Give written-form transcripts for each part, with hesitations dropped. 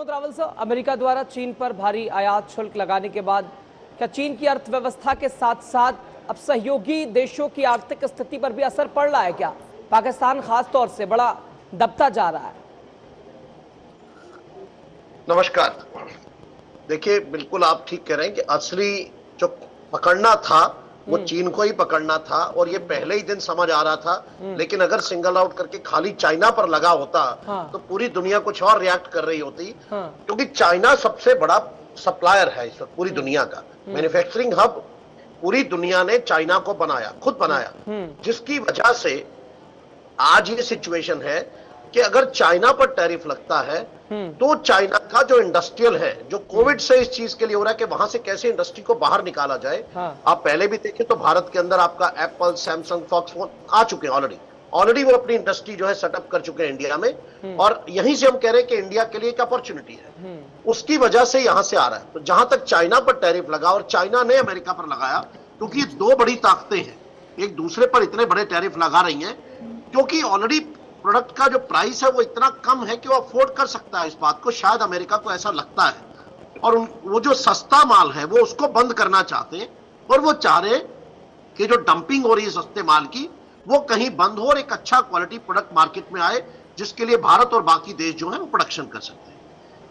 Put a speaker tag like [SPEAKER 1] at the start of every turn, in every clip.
[SPEAKER 1] Vinod Rawal sir, America द्वारा चीन पर भारी आयात शुल्क लगाने के बाद क्या चीन की अर्थव्यवस्था के साथ साथ अब सहयोगी देशों की आर्थिक स्थिति पर भी असर पड़ रहा है? क्या पाकिस्तान खास तौर से बड़ा दबता जा रहा है?
[SPEAKER 2] नमस्कार। देखिए, बिल्कुल आप ठीक कह रहे हैं कि असली जो पकड़ना था वो चीन को ही पकड़ना था और ये पहले ही दिन समझ आ रहा था। लेकिन अगर सिंगल आउट करके खाली चाइना पर लगा होता तो पूरी दुनिया कुछ और रिएक्ट कर रही होती, क्योंकि चाइना सबसे बड़ा सप्लायर है इस पूरी दुनिया का। मैन्युफैक्चरिंग हब पूरी दुनिया ने चाइना को बनाया, खुद बनाया, जिसकी वजह से आज ये सिचुएशन है कि अगर चाइना पर टैरिफ लगता है तो चाइना का जो इंडस्ट्रियल है, जो कोविड से इस चीज के लिए हो रहा है कि वहां से कैसे इंडस्ट्री को बाहर निकाला जाए। आप पहले भी देखें तो भारत के अंदर आपका एप्पल, सैमसंग, फॉक्सकॉन आ चुके हैं ऑलरेडी वो अपनी इंडस्ट्री जो है सेटअप कर चुके हैं इंडिया में, और यहीं से हम कह रहे हैं कि इंडिया के लिए एक अपॉर्चुनिटी है, उसकी वजह से यहां से आ रहा है। तो जहां तक चाइना पर टैरिफ लगा और चाइना ने अमेरिका पर लगाया, क्योंकि ये दो बड़ी ताकतें हैं, एक दूसरे पर इतने बड़े टैरिफ लगा रही हैं क्योंकि ऑलरेडी प्रोडक्ट का जो प्राइस है वो इतना कम है कि वो अफोर्ड कर सकता है इस बात को, शायद अमेरिका को ऐसा लगता है। और वो जो सस्ता माल है वो उसको बंद करना चाहते हैं, और वो चाह रहे कि जो डंपिंग हो रही है सस्ते माल की वो कहीं बंद हो और एक अच्छा क्वालिटी प्रोडक्ट मार्केट में आए, जिसके लिए भारत और बाकी देश जो है वो प्रोडक्शन कर सकते हैं।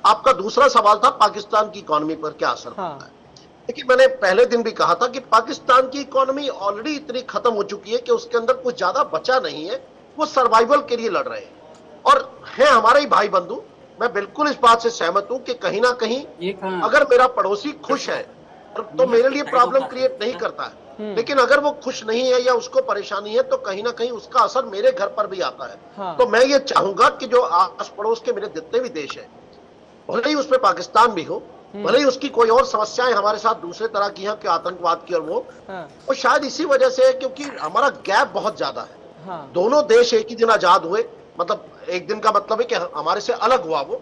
[SPEAKER 2] आपका दूसरा सवाल था पाकिस्तान की इकोनॉमी पर क्या असर पड़ता है। देखिए, मैंने पहले दिन भी कहा था कि पाकिस्तान की इकोनॉमी ऑलरेडी इतनी खत्म हो चुकी है कि उसके अंदर कुछ ज्यादा बचा नहीं है, वो सर्वाइवल के लिए लड़ रहे हैं और हैं हमारे ही भाई बंधु। मैं बिल्कुल इस बात से सहमत हूं कि कहीं ना कहीं अगर मेरा पड़ोसी खुश है तो मेरे लिए प्रॉब्लम क्रिएट नहीं करता है, लेकिन अगर वो खुश नहीं है या उसको परेशानी है तो कहीं ना कहीं उसका असर मेरे घर पर भी आता है। तो मैं ये चाहूंगा कि जो आस पड़ोस के मेरे जितने भी देश है, भले ही उसमें पाकिस्तान भी हो, भले ही उसकी कोई और समस्याएं हमारे साथ दूसरे तरह की हैं कि आतंकवाद की, और वो शायद इसी वजह से है क्योंकि हमारा गैप बहुत ज्यादा है। दोनों देश एक ही दिन आजाद हुए, मतलब एक दिन का मतलब है कि हमारे से अलग हुआ। वो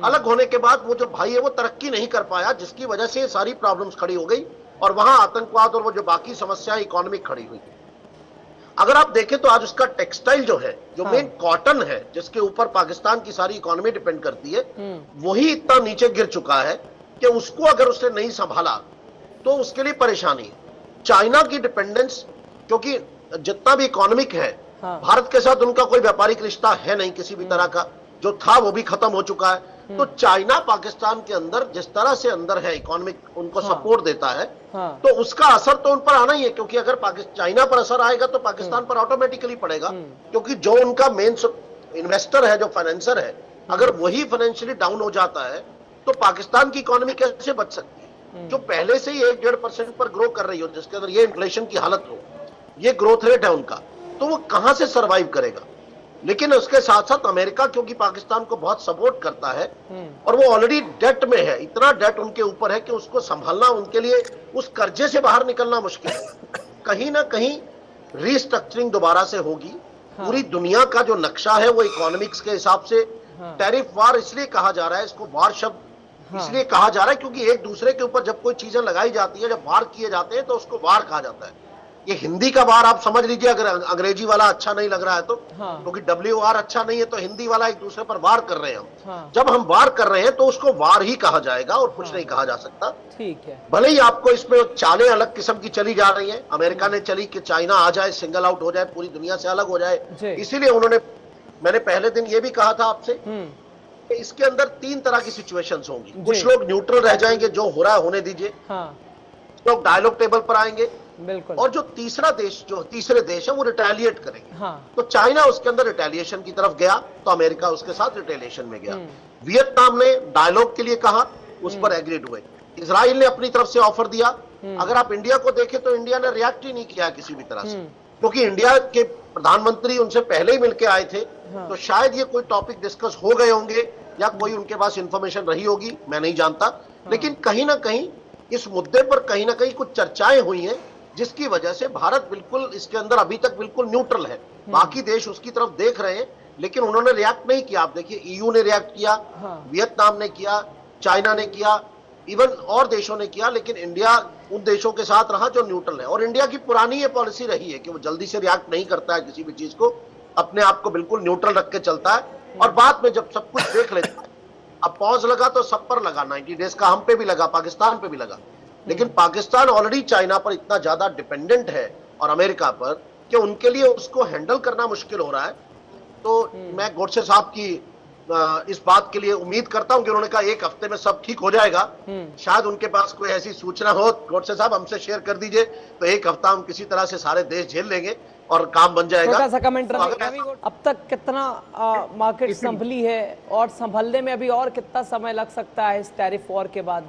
[SPEAKER 2] अलग होने के बाद वो जो भाई है वो तरक्की नहीं कर पाया, जिसकी वजह से सारी प्रॉब्लम्स खड़ी हो गई और वहां आतंकवाद और वो जो बाकी समस्याएं इकोनॉमिक खड़ी हुई। अगर आप देखें तो आज उसका टेक्सटाइल जो है, जो मेन कॉटन है जिसके ऊपर पाकिस्तान की सारी इकोनॉमी डिपेंड करती है, वही इतना नीचे गिर चुका है कि उसको अगर उसने नहीं संभाला तो उसके लिए परेशानी है। चाइना की डिपेंडेंस, क्योंकि जितना भी इकोनॉमिक है, भारत के साथ उनका कोई व्यापारिक रिश्ता है नहीं किसी भी तरह का, जो था वो भी खत्म हो चुका है। तो चाइना पाकिस्तान के अंदर जिस तरह से अंदर है, इकोनॉमिक उनको सपोर्ट देता है, तो उसका असर तो उन पर आना ही है, क्योंकि अगर चाइना पर असर आएगा तो पाकिस्तान पर ऑटोमेटिकली पड़ेगा, क्योंकि जो उनका मेन इन्वेस्टर है, जो फाइनेंसर है, अगर वही फाइनेंशियली डाउन हो जाता है तो पाकिस्तान की इकोनॉमी कैसे बच सकती है, जो पहले से ही 1-1.5% पर ग्रो कर रही हो, जिसके अंदर ये इन्फ्लेशन की हालत हो, ये ग्रोथ रेट है उनका, तो वो कहां से सरवाइव करेगा। लेकिन उसके साथ साथ अमेरिका क्योंकि पाकिस्तान को बहुत सपोर्ट करता है और वो ऑलरेडी डेट में है, इतना डेट उनके ऊपर है कि उसको संभालना उनके लिए, उस कर्जे से बाहर निकलना मुश्किल है। कहीं ना कहीं रीस्ट्रक्चरिंग दोबारा से होगी। पूरी दुनिया का जो नक्शा है वो इकोनॉमिक्स के हिसाब से, टैरिफ वार इसलिए कहा जा रहा है, इसको वार शब्द इसलिए कहा जा रहा है क्योंकि एक दूसरे के ऊपर जब कोई चीजें लगाई जाती है, जब वार किए जाते हैं तो उसको वार कहा जाता है। ये हिंदी का वार आप समझ लीजिए, अगर अंग्रेजी वाला अच्छा नहीं लग रहा है तो, क्योंकि WR अच्छा नहीं है तो हिंदी वाला एक दूसरे पर वार कर रहे हैं हम। जब हम वार कर रहे हैं तो उसको वार ही कहा जाएगा और कुछ नहीं कहा जा सकता। ठीक है, भले ही आपको इसमें चालें अलग किस्म की चली जा रही है। अमेरिका ने चली कि चाइना आ जाए, सिंगल आउट हो जाए, पूरी दुनिया से अलग हो जाए, इसीलिए उन्होंने, मैंने पहले दिन ये भी कहा था आपसे कि इसके अंदर 3 तरह की सिचुएशंस होंगी। कुछ लोग न्यूट्रल रह जाएंगे, जो हो रहा है होने दीजिए, लोग डायलॉग टेबल पर आएंगे, और जो तीसरे देश है वो रिटेलिएट करेंगे। तो चाइना उसके अंदर रिटेलिएशन की तरफ गया तो अमेरिका उसके साथ रिटेलिएशन में गया। वियतनाम ने डायलॉग के लिए कहा, उस पर एग्रीड हुए। इजराइल ने अपनी तरफ से ऑफर दिया। अगर आप इंडिया को देखें तो इंडिया ने रिएक्ट ही नहीं किया किसी भी तरह से, क्योंकि इंडिया के प्रधानमंत्री उनसे पहले ही मिलकर आए थे, तो शायद ये कोई टॉपिक डिस्कस हो गए होंगे या कोई उनके पास इंफॉर्मेशन रही होगी, मैं नहीं जानता। लेकिन कहीं ना कहीं इस मुद्दे पर कहीं ना कहीं कुछ चर्चाएं हुई हैं, जिसकी वजह से भारत बिल्कुल इसके अंदर अभी तक बिल्कुल न्यूट्रल है। बाकी देश उसकी तरफ देख रहे हैं, लेकिन उन्होंने रिएक्ट नहीं किया। आप देखिए, EU ने रिएक्ट किया, वियतनाम ने किया, चाइना ने किया, इवन और देशों ने किया, लेकिन इंडिया उन देशों के साथ रहा जो न्यूट्रल है। और इंडिया की पुरानी ये पॉलिसी रही है कि वो जल्दी से रिएक्ट नहीं करता है किसी भी चीज को, अपने आप को बिल्कुल न्यूट्रल रख के चलता है, और बाद में जब सब कुछ देख लेता है अब पॉज लगा तो सब पर लगा, 90 डेज का हम पे भी लगा, पाकिस्तान पे भी लगा, लेकिन पाकिस्तान ऑलरेडी चाइना पर इतना ज्यादा डिपेंडेंट है और अमेरिका पर कि उनके लिए उसको हैंडल करना मुश्किल हो रहा है। तो मैं गोडसे साहब की इस बात के लिए उम्मीद करता हूं कि उन्होंने कहा 1 हफ्ते में सब ठीक हो जाएगा, शायद उनके पास कोई ऐसी सूचना हो, गोडसे साहब हमसे शेयर कर दीजिए, तो 1 हफ्ता हम किसी तरह से सारे देश झेल लेंगे और काम बन जाएगा।
[SPEAKER 1] छोटा सा कमेंट अब तक कितना मार्केट संभली है और संभलने में अभी और कितना समय लग सकता है इस टैरिफ वॉर के बाद?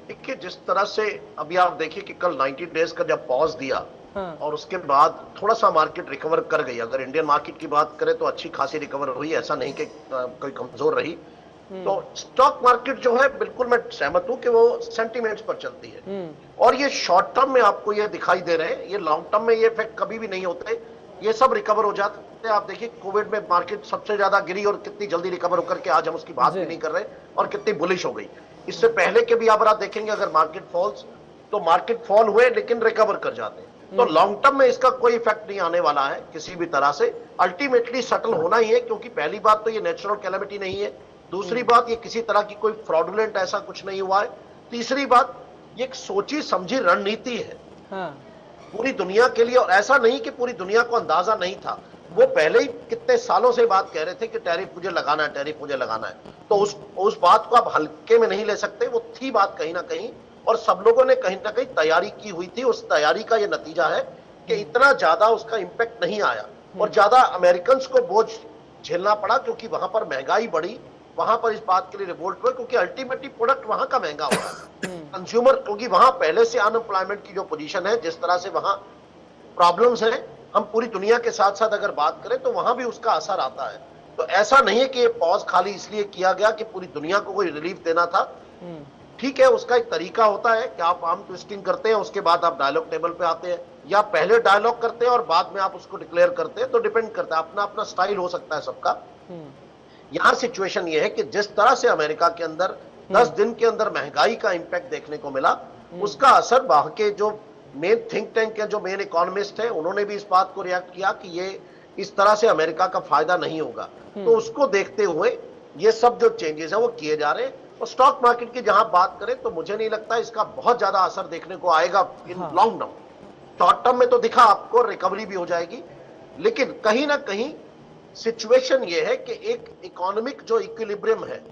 [SPEAKER 2] देखिए, जिस तरह से अभी आप देखिए कि कल 90 डेज का जब पॉज दिया और उसके बाद थोड़ा सा मार्केट रिकवर कर गई। अगर इंडियन मार्केट की बात करें तो अच्छी खासी रिकवर हुई, ऐसा नहीं कि कोई कमजोर रही। तो स्टॉक मार्केट जो है, बिल्कुल मैं सहमत हूं कि वो सेंटीमेंट्स पर चलती है और ये शॉर्ट टर्म में आपको ये दिखाई दे रहे हैं, ये लॉन्ग टर्म में ये इफेक्ट कभी भी नहीं होते, ये सब रिकवर हो जाते हैं। आप देखिए कोविड में मार्केट सबसे ज्यादा गिरी और कितनी जल्दी रिकवर होकर के आज हम उसकी बात भी नहीं कर रहे और कितनी बुलिश हो गई। इससे पहले के भी आप देखेंगे, अगर मार्केट फॉल्स तो मार्केट फॉल हुए लेकिन रिकवर कर जाते हैं। तो लॉन्ग टर्म में इसका कोई इफेक्ट नहीं आने वाला है किसी भी तरह से। अल्टीमेटली सेटल होना ही है, क्योंकि पहली बात तो ये नेचुरल कैलेमिटी नहीं है, दूसरी बात ये किसी तरह की कोई फ्रॉडुलेंट ऐसा कुछ नहीं हुआ है, तीसरी बात ये एक सोची समझी रणनीति है पूरी दुनिया के लिए। और ऐसा नहीं कि पूरी दुनिया को अंदाजा नहीं था, वो पहले ही कितने सालों से बात कह रहे थे कि टैरिफ मुझे लगाना है, टैरिफ मुझे लगाना है। तो उस बात को आप हल्के में नहीं ले सकते, वो थी बात कहीं ना कहीं, और सब लोगों ने कहीं ना कहीं तैयारी की हुई थी। उस तैयारी का ये नतीजा है कि इतना ज्यादा उसका इंपैक्ट नहीं आया और ज्यादा अमेरिकन को बोझ झेलना पड़ा, क्योंकि वहां पर महंगाई बढ़ी, वहां पर इस बात के लिए रिवोल्ट हुए, क्योंकि अल्टीमेटली प्रोडक्ट वहां का महंगा हो रहा है कंज्यूमर, क्योंकि वहां पहले से अनएम्प्लॉयमेंट की जो पोजीशन है, जिस तरह से वहां प्रॉब्लम्स हैं, हम पूरी दुनिया के साथ साथ अगर बात करें तो वहां भी उसका असर आता है। तो ऐसा नहीं है कि ये पॉज खाली इसलिए किया गया कि पूरी दुनिया को कोई रिलीफ देना था। ठीक है, उसका एक तरीका होता है कि आप आर्म ट्विस्टिंग करते हैं, उसके बाद आप डायलॉग टेबल पे आते हैं, या पहले डायलॉग करते हैं और बाद में आप उसको डिक्लेयर करते हैं, तो डिपेंड करता है, अपना अपना स्टाइल हो सकता है सबका। यहां सिचुएशन ये है कि जिस तरह से अमेरिका के अंदर 10 दिन के अंदर महंगाई का इंपैक्ट देखने को मिला, उसका असर वहां के जो मेन थिंक टैंक के जो मेन इकोनॉमिस्ट है, उन्होंने भी इस बात को रिएक्ट किया कि ये इस तरह से अमेरिका का फायदा नहीं होगा। तो उसको देखते हुए ये सब जो चेंजेस है वो किए जा रहे हैं। और स्टॉक मार्केट की जहां बात करें तो मुझे नहीं लगता इसका बहुत ज्यादा असर देखने को आएगा in long term. Short term में तो दिखा आपको रिकवरी भी हो जाएगी, लेकिन कहीं ना कहीं सिचुएशन ये है कि एक इकोनॉमिक जो इक्विलिब्रियम है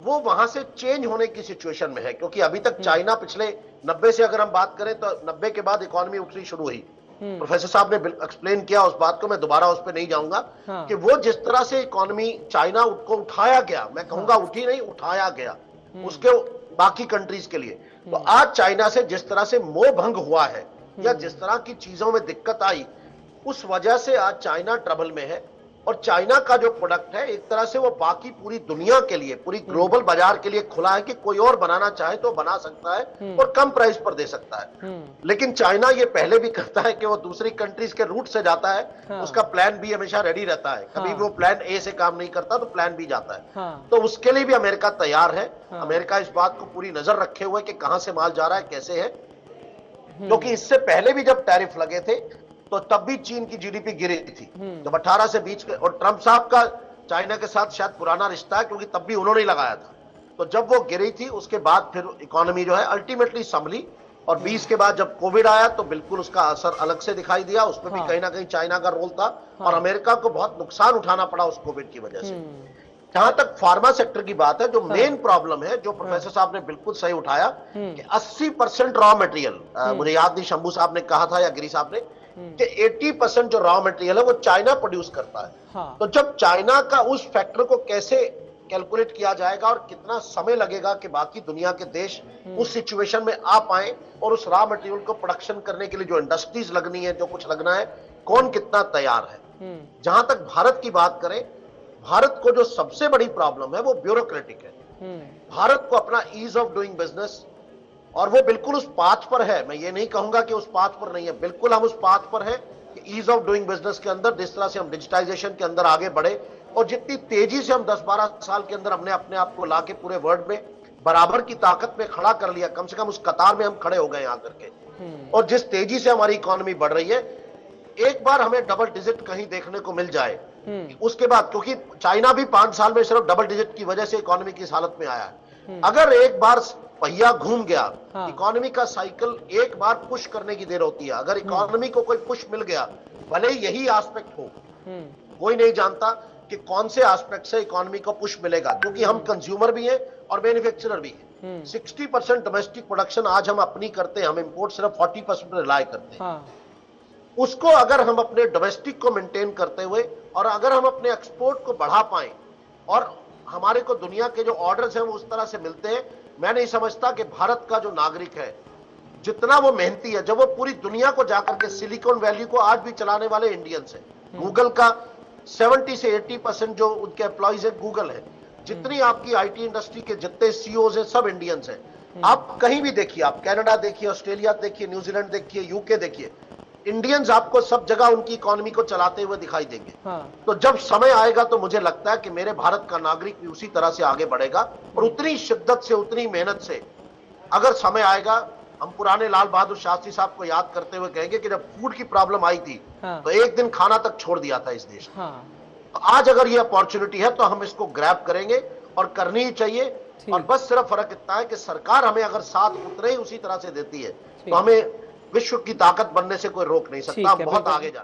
[SPEAKER 2] वो वहां से चेंज होने की सिचुएशन में है, क्योंकि अभी तक चाइना पिछले 90 से अगर हम बात करें तो 90 के बाद इकोनॉमी उठनी शुरू हुई। प्रोफेसर साहब ने एक्सप्लेन किया उस बात को, मैं दोबारा उस पर नहीं जाऊंगा कि वो जिस तरह से इकोनॉमी चाइना को उठाया गया, मैं कहूंगा उठी नहीं, उठाया गया उसके बाकी कंट्रीज के लिए। तो आज चाइना से जिस तरह से मोह भंग हुआ है या जिस तरह की चीजों में दिक्कत आई, उस वजह से आज चाइना ट्रबल में है। और चाइना का जो प्रोडक्ट है एक तरह से वो बाकी पूरी दुनिया के लिए, पूरी ग्लोबल बाजार के लिए खुला है कि कोई और बनाना चाहे तो बना सकता है और कम प्राइस पर दे सकता है। लेकिन चाइना ये पहले भी करता है कि वो दूसरी कंट्रीज के रूट से जाता है, उसका प्लान बी हमेशा रेडी रहता है, कभी वो प्लान ए से काम नहीं करता तो प्लान बी जाता है। तो उसके लिए भी अमेरिका तैयार है। अमेरिका इस बात को पूरी नजर रखे हुए कि कहां से माल जा रहा है, कैसे है, क्योंकि इससे पहले भी जब टैरिफ लगे थे तो तब भी चीन की जीडीपी गिरी थी जब 18 से 20 के, और ट्रंप साहब का चाइना के साथ शायद पुराना रिश्ता है क्योंकि तब भी उन्होंने ही लगाया था। तो जब वो गिरी थी उसके बाद फिर इकोनॉमी जो है अल्टीमेटली संभली, और 20 के बाद जब कोविड आया तो बिल्कुल उसका असर अलग से दिखाई दिया, उसमें भी कहीं ना कहीं चाइना का रोल था और अमेरिका को बहुत नुकसान उठाना पड़ा उस कोविड की वजह से। जहां तक फार्मा सेक्टर की बात है, जो मेन प्रॉब्लम है, जो प्रोफेसर साहब ने बिल्कुल सही उठाया कि 80% रॉ मटेरियल, मुझे याद नहीं शंभू साहब ने कहा था या गिरी साहब ने, कि 80% जो रॉ मटेरियल है वो चाइना प्रोड्यूस करता है। तो जब चाइना का उस फैक्टर को कैसे कैलकुलेट किया जाएगा और कितना समय लगेगा कि बाकी दुनिया के देश उस सिचुएशन में आ पाए और उस रॉ मटेरियल को प्रोडक्शन करने के लिए जो इंडस्ट्रीज लगनी है, जो कुछ लगना है, कौन कितना तैयार है। जहां तक भारत की बात करें, भारत को जो सबसे बड़ी प्रॉब्लम है वो ब्यूरोक्रेटिक है। भारत को अपना ईज ऑफ डूइंग बिजनेस, और वो बिल्कुल उस पाथ पर है, मैं ये नहीं कहूंगा कि उस पाथ पर नहीं है, बिल्कुल हम उस पाथ पर है कि ईज ऑफ डूइंग बिजनेस के अंदर जिस तरह से हम डिजिटाइजेशन के अंदर आगे बढ़े और जितनी तेजी से हम 10-12 साल के अंदर हमने अपने आप को लाके पूरे वर्ल्ड में बराबर की ताकत में खड़ा कर लिया, कम से कम उस कतार में हम खड़े हो गए यहाँ करके, और जिस तेजी से हमारी इकोनॉमी बढ़ रही है, एक बार हमें डबल डिजिट कहीं देखने को मिल जाए उसके बाद, क्योंकि चाइना भी 5 साल में सिर्फ डबल डिजिट की वजह से इकोनॉमी की इस हालत में आया है। अगर एक बार पहिया घूम गया, इकोनॉमी का साइकिल एक बार पुश करने की देर होती है। अगर इकोनॉमी को कोई पुश मिल गया, भले ही यही एस्पेक्ट हो, कोई नहीं जानता कि कौन से एस्पेक्ट से इकोनॉमी को पुश मिलेगा, क्योंकि हम कंज्यूमर भी हैं और मैन्युफैक्चरर भी हैं। 60% डोमेस्टिक प्रोडक्शन आज हम अपनी करते हैं, हम इंपोर्ट सिर्फ 40% रिलाय करते हैं। उसको अगर हम अपने डोमेस्टिक को मेंटेन करते हुए और अगर हम अपने एक्सपोर्ट को बढ़ा पाए और हमारे को दुनिया के जो ऑर्डर्स हैं वो उस तरह से मिलते हैं, मैं नहीं समझता कि भारत का जो नागरिक है जितना वो मेहनती है, जब वो पूरी दुनिया को जाकर के सिलिकॉन वैली को आज भी चलाने वाले इंडियंस हैं। गूगल का 70 से 80% जो उनके एम्प्लॉइज है गूगल है, जितनी आपकी आईटी इंडस्ट्री के जितने सीईओज हैं सब इंडियंस हैं। आप कहीं भी देखिए, आप कनाडा देखिए, ऑस्ट्रेलिया देखिए, न्यूजीलैंड देखिए, यूके देखिए, इंडियंस आपको सब जगह उनकी इकोनॉमी को चलाते हुए दिखाई देंगे। तो जब समय आएगा तो मुझे लगता है कि मेरे भारत का नागरिक भी उसी तरह से आगे बढ़ेगा और उतनी शिद्दत से, उतनी मेहनत से। अगर समय आएगा, हम पुराने लाल बहादुर शास्त्री साहब को याद करते हुए कहेंगे कि जब फूड की प्रॉब्लम आई थी तो एक दिन खाना तक छोड़ दिया था इस देश में। तो आज अगर ये अपॉर्चुनिटी है तो हम इसको ग्रैब करेंगे और करनी ही चाहिए। और बस सिर्फ फर्क इतना है कि सरकार हमें अगर साथ उतरे ही उसी तरह से देती है तो हमें विश्व की ताकत बनने से कोई रोक नहीं सकता। बहुत आगे जा